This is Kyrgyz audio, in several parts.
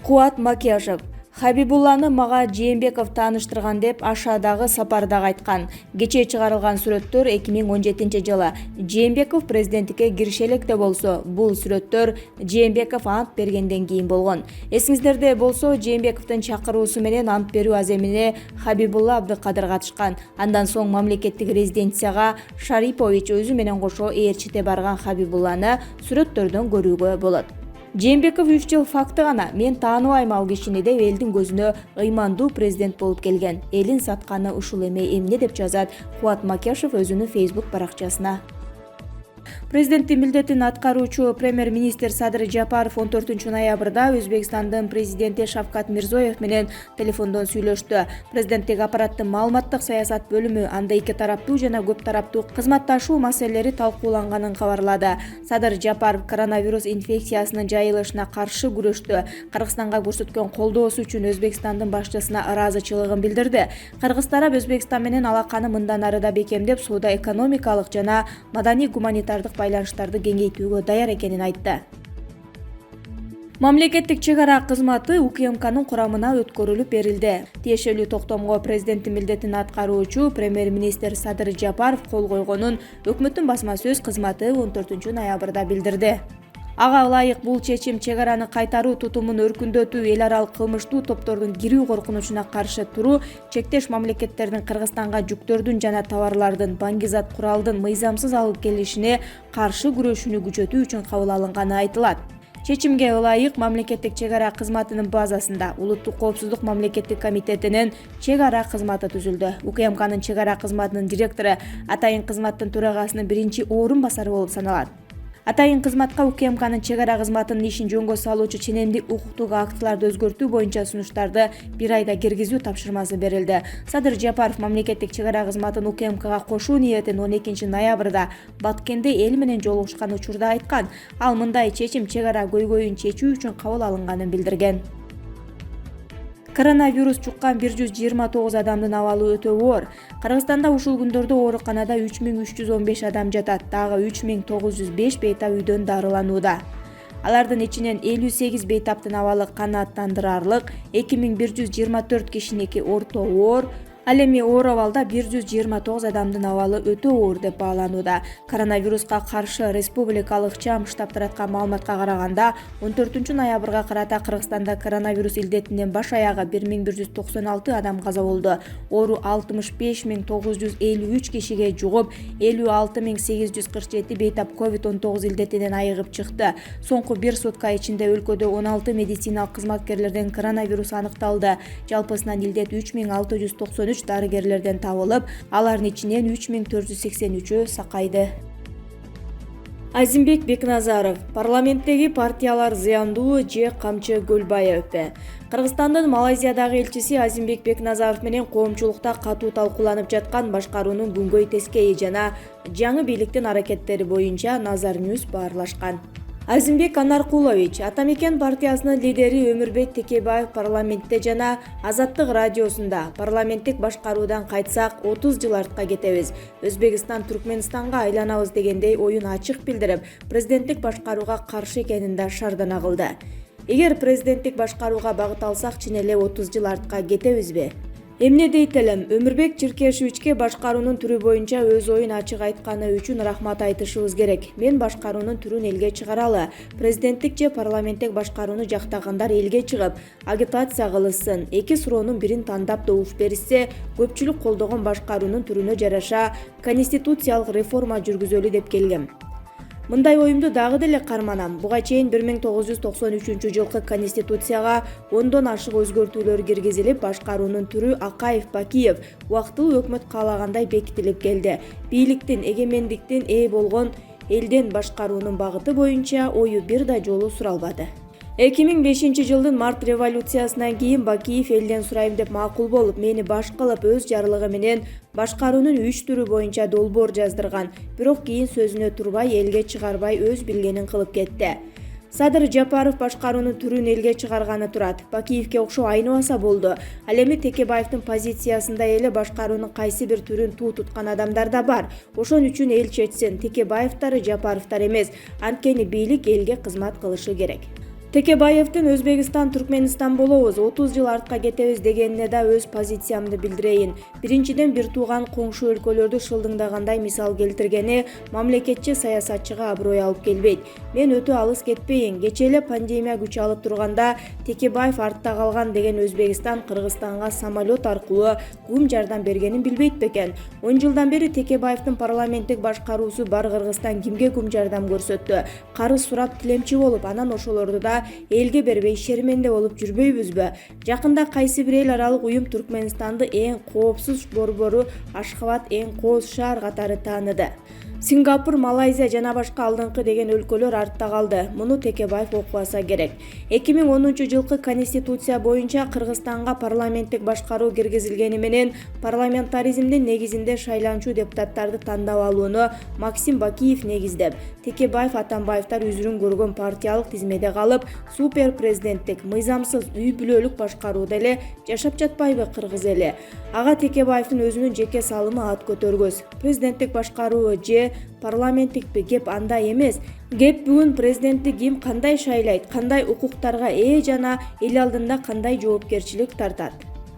Кубат Макияшев: Хабибулланы мага Жээнбеков тааныштырган деп ашадагы сапардагы айткан. Кечээ чыгарылган сүрөттөр 2017-жылы Жээнбеков президенттикке кириши электе болсо, бул сүрөттөр Жээнбеков ант бергенден кийин болгон. Эсиңиздерде болсо, Жээнбековдун чакыруусу менен ант берүү аземине Хабибулла Абдыкадыр катышкан. Андан соң мамлекеттик резиденцияга Шарипович өзү менен кошо ээрчите барган Хабибулланы сүрөттөрдөн көрүүгө болот. Жээнбеков 3 жыл факты гана, мен тааныбайм ал кишини деп элдин көзүнө ыймандуу президент болуп келген. Элин сатканы ушул эмне деп жазат Кубат Макияшев өзүнүн Facebook баракчасына. Президенттин милдетин аткаруучу премьер-министр Садыр Жапаров 14 ноябрда Өзбекстандын президенти Шавкат Мирзиёев менен телефондон сүйлөштү. Президенттик аппараттын маалыматтык саясат бөлүмү анда 2 тараптуу жана көп тараптуу кызматташуу маселелери талкууланганын кабарлады. Садыр Жапаров коронавирус инфекциясынын жайылышына каршы күрөштө Кыргызстанга көрсөткөн колдоосу үчүн Өзбекстандын башчысына ыраазычылыгын билдирди. Кыргыз тарап Өзбекстан менен алаканы мындан ары да бекемдеп, соода-экономикалык жана маданий-гуманитардык байланыштарды кеңейтүүгө даяр экенин айтты. Мамлекеттик чек-ара кызматы УКМКнын курамына өткөрүлүп берилди. Тиешелүү токтомго президенттин милдетин аткаруучу премьер-министр Садыр Жапаров кол койгонун өкмөттүн басма сөз кызматы 14 ноябрда билдирди. Ага ылайык бул чечим чек-араны кайтаруу тутумун өркүндөтүү, эл аралык кылмыштуу топтордун кирүү коркунучуна каршы туруу, чектеш мамлекеттердин Кыргызстанга жүктөрдүн жана товарлардын, баңгизат куралдын мыйзамсыз алып келишине каршы күрөшүүнү күчөтүү үчүн кабыл алынганы айтылат. Чечимге ылайык мамлекеттик чек-ара кызматынын базасында Улуттук коопсуздук мамлекеттик комитетинин чек-ара кызматы түзүлдү. УКМКнын чек-ара кызматынын директору атайын кызматтын төрагасынын биринчи орун басары болуп саналат. Атайын кызматка УКМКнын чек-ара кызматынын ишин жөнгө салуучу ченемдик укуктук актыларды өзгөртүү боюнча сунуштарды 1 айда киргизүү тапшырмасы берилди. Садыр Жапаров мамлекеттик чек-ара кызматын УКМКга кошуу ниетин 12 ноябрда Баткенде эл менен жолугушкан учурда айткан. Ал мындай чечим чек-ара көйгөйүн чечүү үчүн кабыл алынганын билдирген. Коронавирус чуккан 129 адамдын абалы өтө оор. Кыргызстанда ушул күндөрдө ооруканада 3315 адам жатат. Дагы 3905 бейтап үйдөн дарыланууда. Алардын ичинен 58 бейтаптын абалы канааттандырарлык, 2124 кишиники орто оор. Ал эми оор абалда 129 адамдын абалы өтө оор деп бааланууда. Коронавируска каршы республикалык чам штаб тараткан маалыматка караганда 14 ноябрга карата Кыргызстанда коронавирус илдетинен баш аягы 1196 адам каза болду. Оору 65953 кишиге жугуп, 56847 бейтап COVID-19 илдетинен айыгып чыкты. Соңку 1 сутка ичинде өлкөдө 16 медициналык кызматкерлерден коронавирус аныкталды. Жалпысынан илдет 3693 дарыгерлерден табылып, алардын ичинен 3483-ü сакайды. Азимбек Бекназаров: парламенттеги партиялар зыяндуу же камчы Көлбаевпи? Кыргызстандын Малайзиядагы элчиси Азимбек Бекназаров менен коомчулукта катуу талкууланып жаткан башкаруунун күнгөй тескейи жана жаңы бийликтин аракеттери боюнча Назар Ньюс баарлашкан. Азимбек Анаркулович, Атамекен партиясынын лидери Өмүрбек Текебаев парламентте жана Азаттык радиосунда парламенттик башкаруудан кайтсак 30 жыл артка кетебиз, Өзбекстан Түркменистанга айланабыз дегендей оюн ачык билдирип, президенттик башкарууга каршы экенин да шардана кылды. Эгер президенттик башкарууга багыт алсак, чын эле 30 жыл артка кетебизби? Эмне дейт элем, Өмүрбек Чиркешевичке башкаруунун түрү боюнча өз оюн ачык айтканы үчүн рахмат айтышыбыз керек. Мен башкаруунун түрүн элге чыгаралы. Президенттик же парламенттик башкарууну жактагандар элге чыгып, агитация кылышсын. Эки суроонун бирин тандап добуш беришсе, көпчүлүк колдогон башкаруунун түрүнө жараша конституциялык реформа жүргүзөлү деп келгем. Мындай оюмду дагы деле карманам. Буга чейин 1993 жылкы конституцияга 10дон ашык өзгөртүүлөр киргизилип, башкаруунун түрү Акаев-Бакиев убактылуу өкмөт каалагандай бекитилип келди. Бийликтин, эгемендиктин ээ болгон элден башкаруунун багыты боюнча ою бир да жолу суралбады. 2005 жылдын март революциясынан кийин Бакиев элден сурайм деп макул болуп, мени баш кылып өз жарлыгы менен башкаруунун 3 түрү боюнча долбоор жаздырган. Бирок кийин сөзүнө турбай, элге чыгарбай өз билгенин кылып кетти. Садыр Жапаров башкаруунун түрүн элге чыгарганы турат. Бакиевге окшоо айныбаса болду. Ал эми Текебаевдин позициясында эле башкаруунун кайсы бир түрүн туу туткан адамдар да бар. Ошон үчүн эл чечсин, Текебаевдер Жапаровдор эмес. Анткени бийлик элге кызмат кылышы керек. Текебаевдин Өзбекстан, Түркменстан болобуз, 30 жыл артка кетебиз дегенине да өз позициямды билдирейин. Биринчиден бир тууган коңшу өлкөлөрдү шылдыңдагандай мисал келтиргени мамлекетчи саясатчыга аброй алып келбейт. Мен өтө алыс кетпейин. Кечээ эле пандемия күч алып турганда Текебаев артта калган деген Өзбекстан Кыргызстанга самолет аркылуу кум жардам бергенин билбейт бекен. 10 жылдан бери Текебаевдин парламенттик башкаруусу бар Кыргызстан кимге кум жардам көрсөттү? Карыз сурап тилемчи болуп, анан ошолорду да элге бербей шерменде болуп жүрбөйбүзбү? Жакында кайсы бир эл аралык уюм Түркменистанды эң коопсуз борбору, Ашхабад эң кооз шаар катары тааныды. Сингапур, Малайзия жана башка алдыңкы деген өлкөлөр артта калды. Муну Текебаев окубаса керек. 2010 жылкы конституция боюнча Кыргызстанга парламенттик башкаруу киргизилгени менен парламентаризмдин негизинде шайланчу депутаттарды тандап алууну Максим Бакиев негиздеп, Текебаев, Атамбаевдер үзүрүн көргөн партиялык тизмеде калып, супер президенттик, мыйзамсыз үй бүлөлүк башкарууда эле жашап жатпайбы кыргыз эли? Ага Текебаевдин өзүнүн жеке салымы ат көтөргөз. Президенттик башкаруу же парламенттикпи? Кеп анда эмес. Кеп бүгүн президентти ким кандай шайлайт, кандай укуктарга ээ жана эл алдында кандай жоопкерчилик тартат?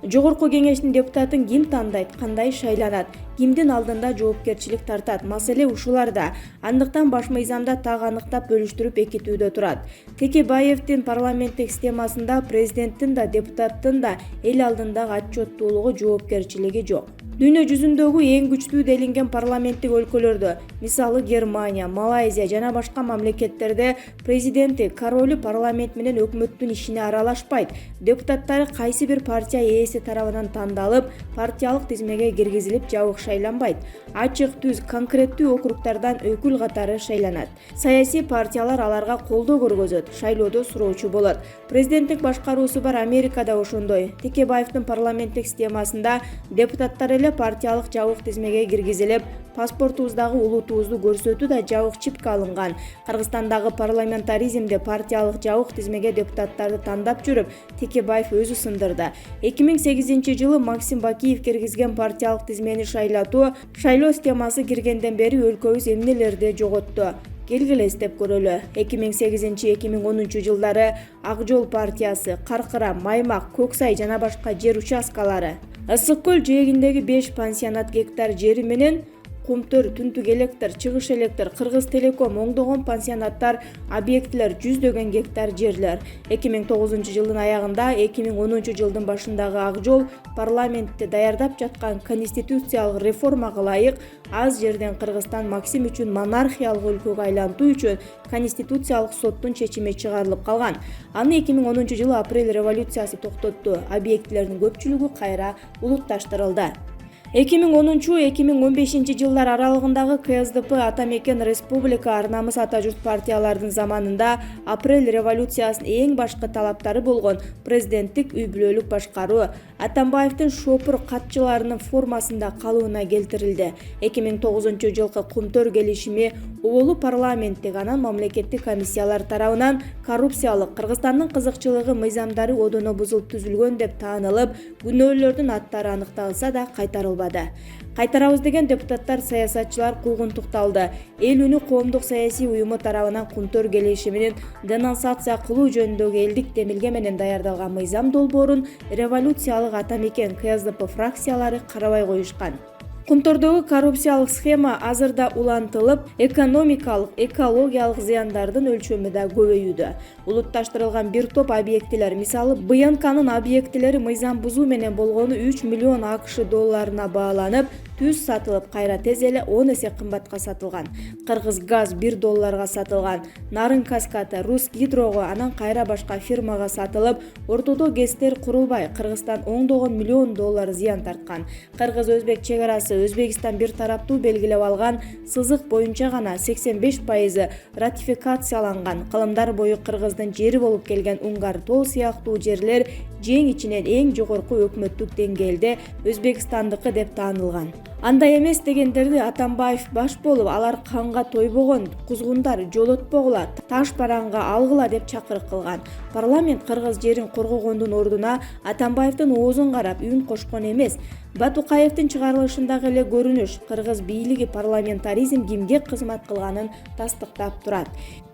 Жогорку кеңештин депутатын ким тандайт, кандай шайланат, кимдин алдында жоопкерчилик тартат? Маселе ушуларда. Андыктан баш мыйзамда так аныктап бөлүштүрүп экитүүдө турат. Текебаевдин парламенттик системасында президенттин да, депутаттын да эл алдындагы отчеттуулугу, жоопкерчилиги жок. Дүйнө жүзүндөгү эң күчтүү делинген парламенттик өлкөлөрдө, мисалы Германия, Малайзия жана башка мамлекеттерде президенти, королу парламент менен өкмөттүн ишине аралашпайт. Депутаттары кайсы бир партия ээси тарабынан тандалып, партиялык тизмеге киргизилип, жабык шайланбайт. Ачык, түз, конкреттүү округдардан өкүл катары шайланат. Саясий партиялар аларга колдоо көргөзөт, шайлоодо суроочу болот. Президенттик башкаруусу бар Америкада ошондой. Текебаевдин парламенттик системасында депутаттар эле партиялык жабык тизмеге киргизилип, паспортубуздагы улутубузду көрсөтүү да жабык чипке алынган. Кыргызстандагы парламентаризмде партиялык жабык тизмеге депутаттарды тандап жүрүп, Текебаев өзү сындырды. 2008 жылы Максим Бакиев киргизген партиялык тизмени шайлоо системасы киргенден бери өлкөбүз эмнелерди жоготту? Келгиле эстеп көрөлү. 2008-2010 жылдары Ак Жол партиясы, Каркыра, Маймак, Көксай жана башка жер участкалары, Ысык көл жээгиндеги 5 пансионат гектар жери менен Кумтөр, Түнтүк электр, Чыгыш электр, Кыргыз телеком, оңдогон пансионаттар, объектилер, жүздөгөн гектар жерлер. 2009 жылдын аягында, 2010 жылдын башындагы Ак Жол парламентте даярдап жаткан конституциялык реформага ылайык аз жерден Кыргызстан Максим үчүн монархиялык өлкөгө айлантуу үчүн конституциялык соттун чечими чыгарылып калган. Аны 2010 жылы апрель революциясы токтотту. Объектилердин көпчүлүгү кайра улутташтырылды. 2010-2015 жылдар аралыгындагы КСДП Атамекен Республика Арнамыз ата журт партиялардын заманында апрель революциясынын эң башкы талаптары болгон президенттик үй бүлөлүк башкаруу Атамбаевдин шопур катчыларынын формасында калууна келтирилди. 2009 жылкы Кумтөр келишими Оболу парламенттик анан мамлекеттик комиссиялар тарабынан коррупциялык, Кыргызстандын кызыкчылыгы мыйзамдары одоно бузулуп түзүлгөн деп таанылып, күнөөлөрдүн аттары аныкталса да кайтарылбады. Кайтарабыз деген депутаттар, саясатчылар куугунтукталды. Эл үнү коомдук саясий уюму тарабынан Кумтөр келишиминин денонсация кылуу жөнүндөгү элдик демилге менен даярдалган мыйзам долбоорун революциялык Атамекен КСДП фракциялары карабай коюшкан. Кумтордогу коррупциялык схема азырда улантылып, экономикалык, экологиялык зыяндардын өлчөмү да көбөйүүдө. Улутташтырылган бир топ объектилер, мисалы БНКнын объектилери мыйзам бузуу менен болгону 3 миллион АКШ долларына бааланып, түз сатылып, кайра тез эле 10 эсе кымбатка сатылган. Кыргыз газ 1 долларга сатылган. Нарын Каската, Рус Гидрого, анан кайра башка фирмага сатылып, ортодо ГЭСтер курулбай, Кыргызстан оңдогон миллион доллар зыян тарткан. Кыргыз-Өзбек чегарасы Өзбекстан бир тараптуу белгилеп алган сызык боюнча гана 85% ратификацияланган. Кылымдар бою Кыргыздын жери болуп келген Унгар тоо сыяктуу жерлер жең ичинен эң жогорку өкмөттүк деңгээлде Өзбекстандыкы деп таанылган. Андай эмес дегендерди Атамбаев баш болуп, алар канга тойбогон кузгундар жолотпогула, таш бараңга алгыла деп чакырык кылган. Парламент кыргыз жерин коргогондун ордуна Атамбаевдин оозун карап үн кошкон эмес. Батукаевдин чыгарылышындагы эле көрүнүш кыргыз бийлиги парламентаризм кимге кызмат кылганын тастыктап турат.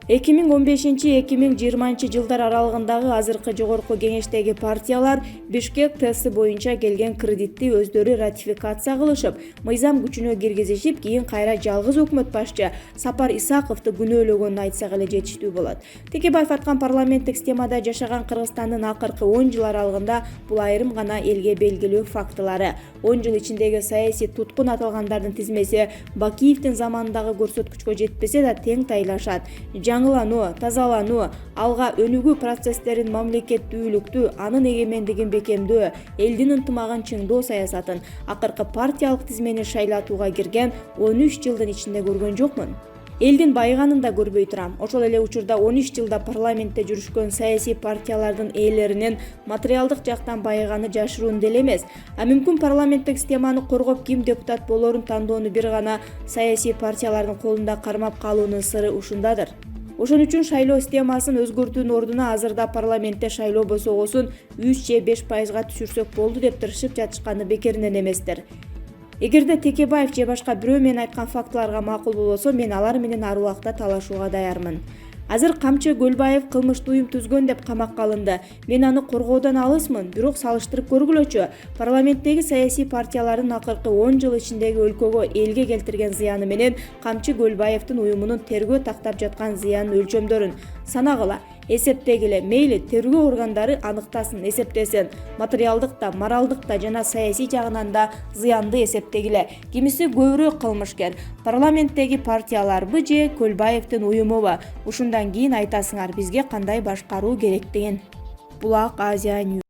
2015-2020 жылдар аралыгындагы азыркы жогорку кеңештеги партиялар Бишкек ТС боюнча келген кредитти өздөрү ратификация кылышып, мыйзам күчүнө киргизишип, кийин кайра жалгыз өкмөт башчы Сапар Исаковду күнөөлөгөнүн айтсак эле жетиштүү болот. Текебаев аткан парламенттик системада жашаган Кыргызстандын акыркы 10 жыл аралыгында бул айрым гана элге белгилүү фактылары. 10 жыл ичиндеги саясий туткун аталгандардын тизмеси Бакиевдин заманындагы көрсөткүчкө жетпесе да тең тайлашат. Жаңылануу, тазалануу, алга өнүгүү процесстерин мамлекеттүүлүктү, анын эгемендигин бекемдөө, элдин ынтымагын чыңдоо саясатын акыркы партиялык тизмени шайлатууга кирген 13 жылдын ичинде көргөн жокмун. Элдин байыганын да көрбөй турам. Ошол эле учурда 13 жылда парламентте жүрүшкөн саясий партиялардын ээлеринин материалдык жактан байыганы жашыруун деле эмес. А мүмкүн парламенттик системаны коргоп ким депутат болорун тандоону бир гана саясий партиялардын колунда кармап калуунун сыры ушундадыр. Ошон үчүн шайлоо системасын өзгөртүүнүн ордуна азырда парламентте шайлоо босогосун 3 же 5%га түшүрсөк болду деп тырышып жатышканы бекеринен эместир. Эгерде Текебаев же башка бирөө менен айткан фактыларга макул болбосо, мен алар менен ар убакта талашууга даярмын. Азыр камчы Көлбаев кылмыштуу уюм түзгөн деп камакка алынды. Мен аны коргоодон алысмын, бирок салыштырып көргүлөчү. Парламенттеги саясий партиялардын акыркы 10 жыл ичиндеги өлкөгө элге келтирген зыяны менен камчы Көлбаевдин уюмунун тергөө тактап жаткан зыянын өлчөмдөрүн санагыла, эсептегиле. Мейли тергөө органдары аныктасын, эсептесин. Материалдык да, моралдык да жана саясий жагынан да зыянды эсептегиле. Кимиси көбүрөөк кылмышкер, парламенттеги партияларбы же Көлбаевдин уюмубу? Ушундан кийин айтасыңар бизге кандай башкаруу керектигин. Булак Азия.